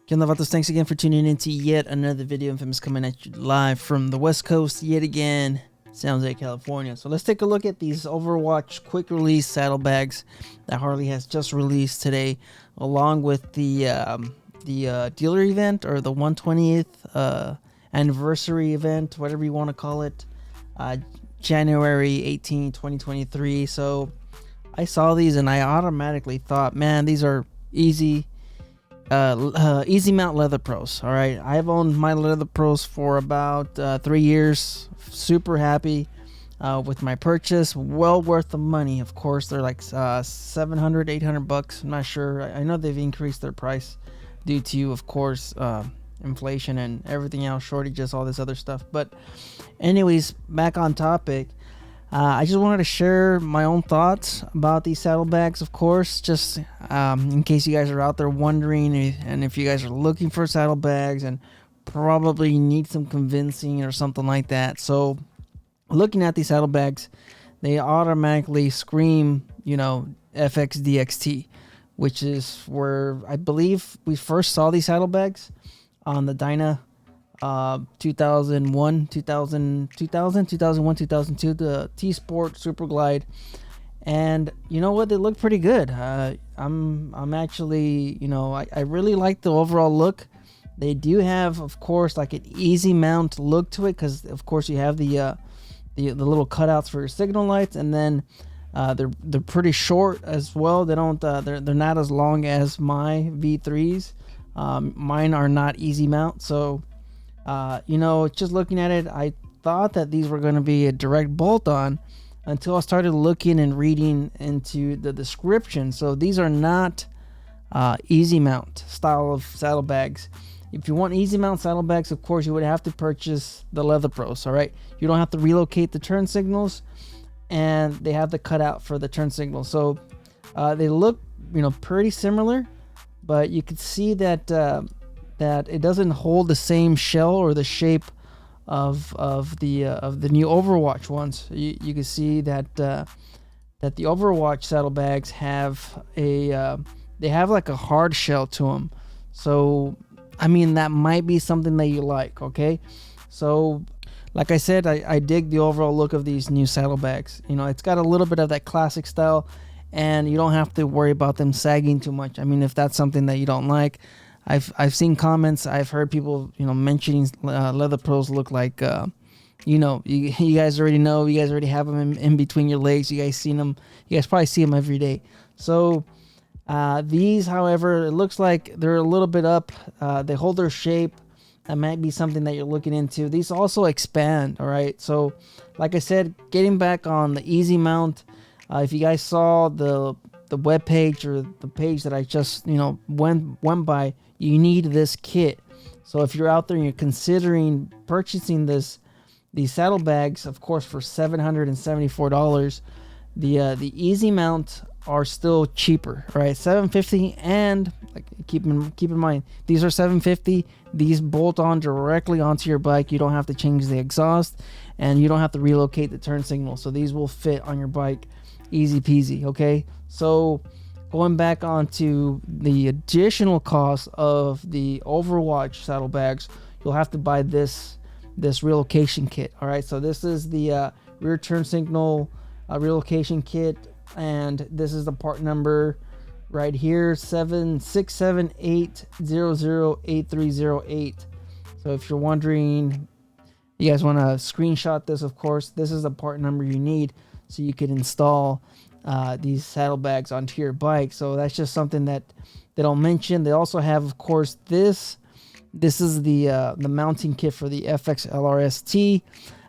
GetLowered, thanks again for tuning in to yet another video. Infamous coming at you live from the West Coast yet again, San Jose, California. So let's take a look at these Overwatch quick release saddlebags that Harley has just released today, along with the dealer event, or the 120th anniversary event, whatever you want to call it, January 18, 2023. So I saw these and I automatically thought, man, these are easy mount LeatherPros. All right, I've owned my LeatherPros for about 3 years. Super happy with my purchase. Well worth the money. Of course, they're like $700-800. I'm not sure. I know they've increased their price due to, of course, inflation and everything else, shortages, all this other stuff. But anyways, back on topic. I just wanted to share my own thoughts about these saddlebags, of course, just in case you guys are out there wondering, and if you guys are looking for saddlebags and probably need some convincing or something like that. So looking at these saddlebags, they automatically scream, you know, FXDXT, which is where I believe we first saw these saddlebags on the Dyna 2001, 2002, the T-Sport Super Glide. And you know what, they look pretty good. I'm actually, you know, I really like the overall look. They do have, of course, like an easy mount look to it, because of course you have the little cutouts for your signal lights, and then they're pretty short as well. They don't they're not as long as my V3s. Mine are not easy mount, so you know, just looking at it, I thought that these were going to be a direct bolt-on until I started looking and reading into the description. So these are not easy mount style of saddlebags. If you want easy mount saddlebags, of course, you would have to purchase the LeatherPros. All right, you don't have to relocate the turn signals, and they have the cutout for the turn signals. So they look, you know, pretty similar, but you could see that that it doesn't hold the same shell or the shape of the new Overwatch ones. You can see that that the Overwatch saddlebags have they have like a hard shell to them. So I mean, that might be something that you like. Okay, so like I said, I dig the overall look of these new saddlebags. You know, it's got a little bit of that classic style, and you don't have to worry about them sagging too much. I mean, if that's something that you don't like, I've seen comments. I've heard people, you know, mentioning LeatherPros look like, you know, you guys already know. You guys already have them in between your legs. You guys seen them. You guys probably see them every day. So these, however, it looks like they're a little bit up. They hold their shape. That might be something that you're looking into. These also expand. All right. So like I said, getting back on the easy mount. If you guys saw the web page, or the page that I just, you know, went by, you need this kit. So if you're out there and you're considering purchasing these saddlebags, of course, for $774, the easy mount are still cheaper, right? $750, and like keep in mind, these are $750. These bolt on directly onto your bike. You don't have to change the exhaust, and you don't have to relocate the turn signal. So these will fit on your bike easy peasy. Okay, so going back onto the additional cost of the Overwatch saddlebags, you'll have to buy this relocation kit. All right, so this is the rear turn signal relocation kit, and this is the part number right here, 7678008308. So if you're wondering, you guys want to screenshot this, of course, this is the part number you need so you can install these saddlebags onto your bike. So that's just something that they don't mention. They also have, of course, this is the mounting kit for the FXLRST.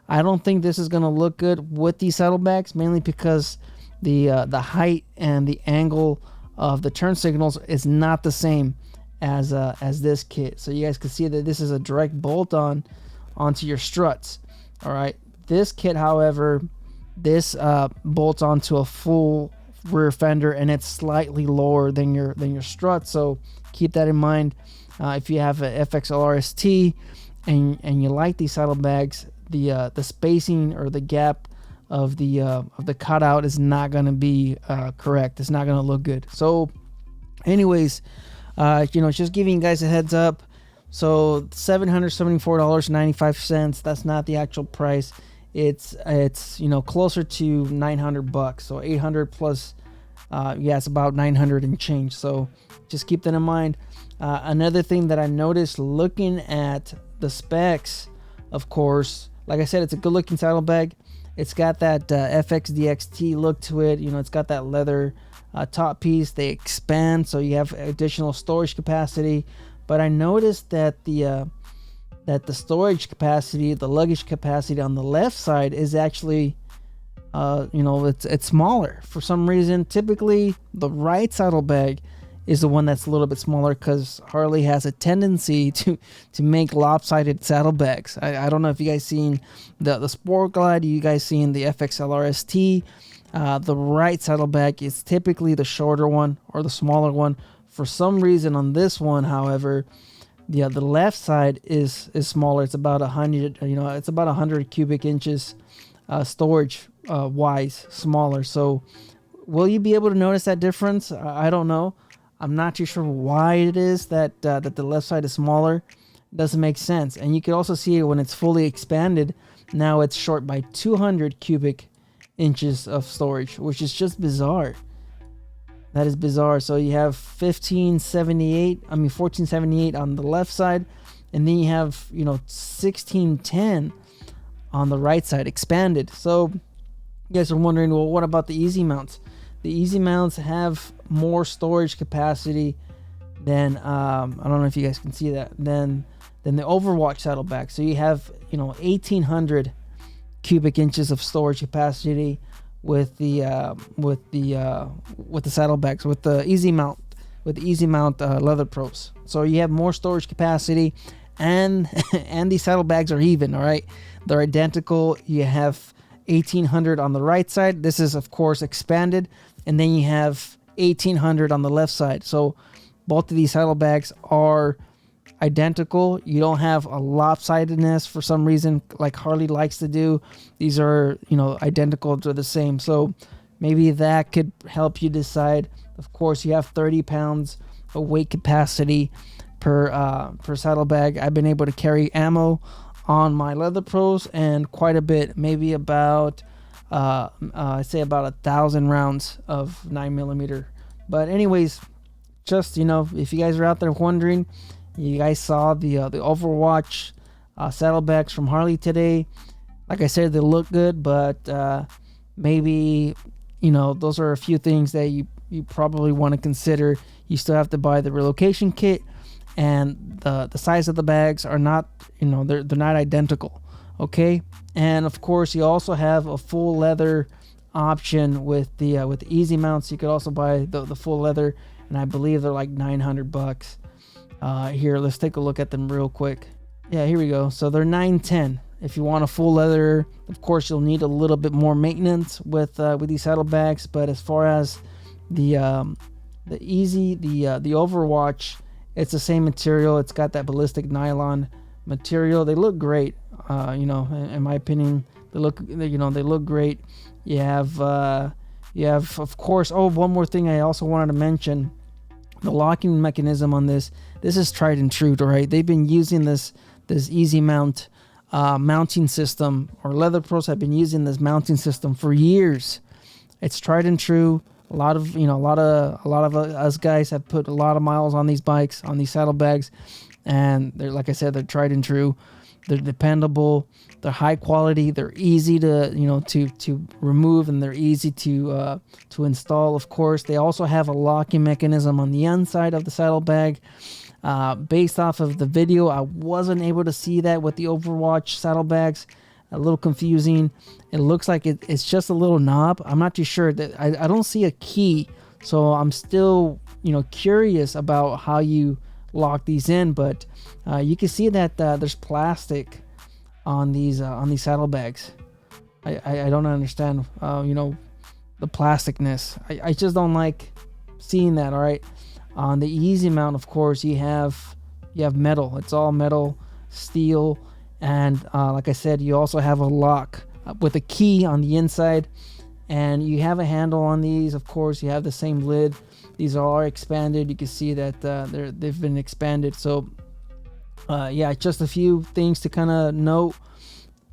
I don't think this is going to look good with these saddlebags, mainly because the height and the angle of the turn signals is not the same as this kit. So you guys can see that this is a direct bolt onto your struts. All right, this kit, however, this bolts onto a full rear fender, and it's slightly lower than your strut. So keep that in mind. If you have an FXLRST and you like these saddlebags, the spacing or the gap of the cutout is not going to be correct. It's not going to look good. So anyways, Just giving you guys a heads up. So $774.95. That's not the actual price. It's closer to $900. So 800 plus, it's about 900 and change. So just keep that in mind. Another thing that I noticed looking at the specs, of course, like I said, it's a good looking saddlebag. It's got that FXDXT look to it. It's got that leather top piece. They expand, so you have additional storage capacity. But I noticed that the storage capacity, the luggage capacity on the left side is actually, it's smaller for some reason. Typically, the right saddlebag is the one that's a little bit smaller because Harley has a tendency to make lopsided saddlebags. I don't know if you guys seen the Sport Glide, you guys seen the FXLR-ST. The right saddlebag is typically the shorter one or the smaller one. For some reason on this one, however, the left side is smaller. It's about 100, it's about 100 cubic inches storage wise smaller. So will you be able to notice that difference? I don't know. I'm not too sure why it is that the left side is smaller. It doesn't make sense. And you can also see it when it's fully expanded. Now it's short by 200 cubic inches of storage, which is just bizarre. That is bizarre. So you have 1478 on the left side, and then you have 1610 on the right side expanded. So you guys are wondering, well, what about the easy mounts? The easy mounts have more storage capacity than I don't know if you guys can see that, than the Overwatch saddlebag. So you have 1800 cubic inches of storage capacity with the saddlebags, with the easy mount, LeatherPros. So you have more storage capacity, and these saddlebags are even. All right, they're identical. You have 1800 on the right side. This is of course expanded, and then you have 1800 on the left side. So both of these saddlebags are identical. You don't have a lopsidedness for some reason like Harley likes to do. These are identical to the same. So maybe that could help you decide. Of course, you have 30 pounds of weight capacity per saddlebag. I've been able to carry ammo on my LeatherPros and quite a bit, maybe about I'd say about 1,000 rounds of 9mm. But anyways, just if you guys are out there wondering, you guys saw the Overwatch saddlebags from Harley today. Like I said, they look good, but maybe those are a few things that you probably want to consider. You still have to buy the relocation kit, and the size of the bags are not they're not identical. Okay, and of course you also have a full leather option with the easy mounts. You could also buy the full leather, and I believe they're like $900. Here, let's take a look at them real quick. Yeah, here we go. So they're $910. If you want a full leather, of course you'll need a little bit more maintenance with these saddlebags. But as far as the Overwatch, it's the same material. It's got that ballistic nylon material. They look great. In my opinion, they look great. You have of course. Oh, one more thing I also wanted to mention. The locking mechanism on this is tried and true, right? They've been using this easy mount mounting system, or LeatherPros have been using this mounting system for years. It's tried and true. A lot of us guys have put a lot of miles on these bikes, on these saddlebags, and they're, like I said, they're tried and true. They're dependable. They're high quality. They're easy to to remove, and they're easy to install. Of course, they also have a locking mechanism on the inside of the saddlebag. Based off of the video, I wasn't able to see that with the Overwatch saddlebags. A little confusing. It looks like it's just a little knob. I'm not too sure. That I don't see a key, so I'm still curious about how you lock these in. But you can see that there's plastic on these saddlebags. I don't understand the plasticness. I just don't like seeing that. All right, on the easy mount, of course, you have metal. It's all metal, steel, and like I said, you also have a lock with a key on the inside, and you have a handle on these. Of course, you have the same lid These are expanded. You can see that they've been expanded. So yeah, just a few things to kind of note.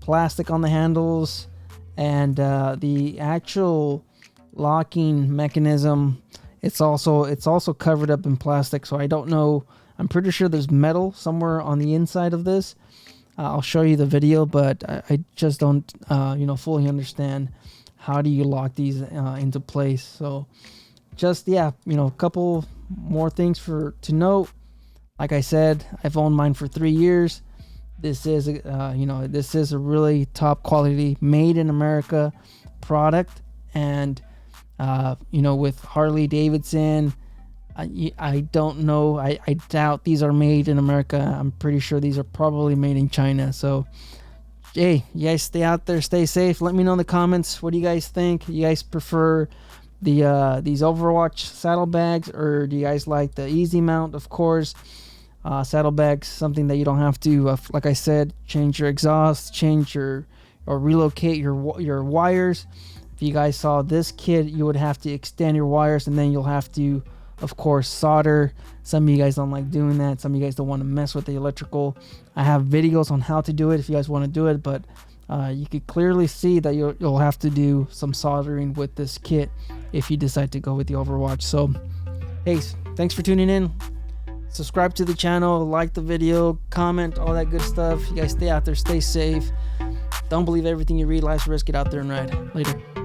Plastic on the handles, and the actual locking mechanism, it's also covered up in plastic. So I don't know, I'm pretty sure there's metal somewhere on the inside of this. I'll show you the video, but I just don't fully understand how do you lock these into place. So just, yeah, a couple more things to note. Like I said, I've owned mine for 3 years. This is this is a really top quality, made in America product. And with Harley-Davidson, I don't know, I doubt these are made in America. I'm pretty sure these are probably made in China. So hey, you guys stay out there, stay safe. Let me know in the comments, what do you guys think? You guys prefer these Overwatch saddlebags, or do you guys like the easy mount? Of course, saddlebags, something that you don't have to, like I said, change your exhaust, or relocate your wires. If you guys saw this kit, you would have to extend your wires, and then you'll have to, of course, solder. Some of you guys don't like doing that. Some of you guys don't want to mess with the electrical. I have videos on how to do it if you guys want to do it, but you could clearly see that you'll have to do some soldering with this kit if you decide to go with the Overwatch. So hey, thanks for tuning in. Subscribe to the channel, like the video, comment, all that good stuff. You guys stay out there, stay safe. Don't believe everything you read. Life's a risk. Get out there and ride. Later.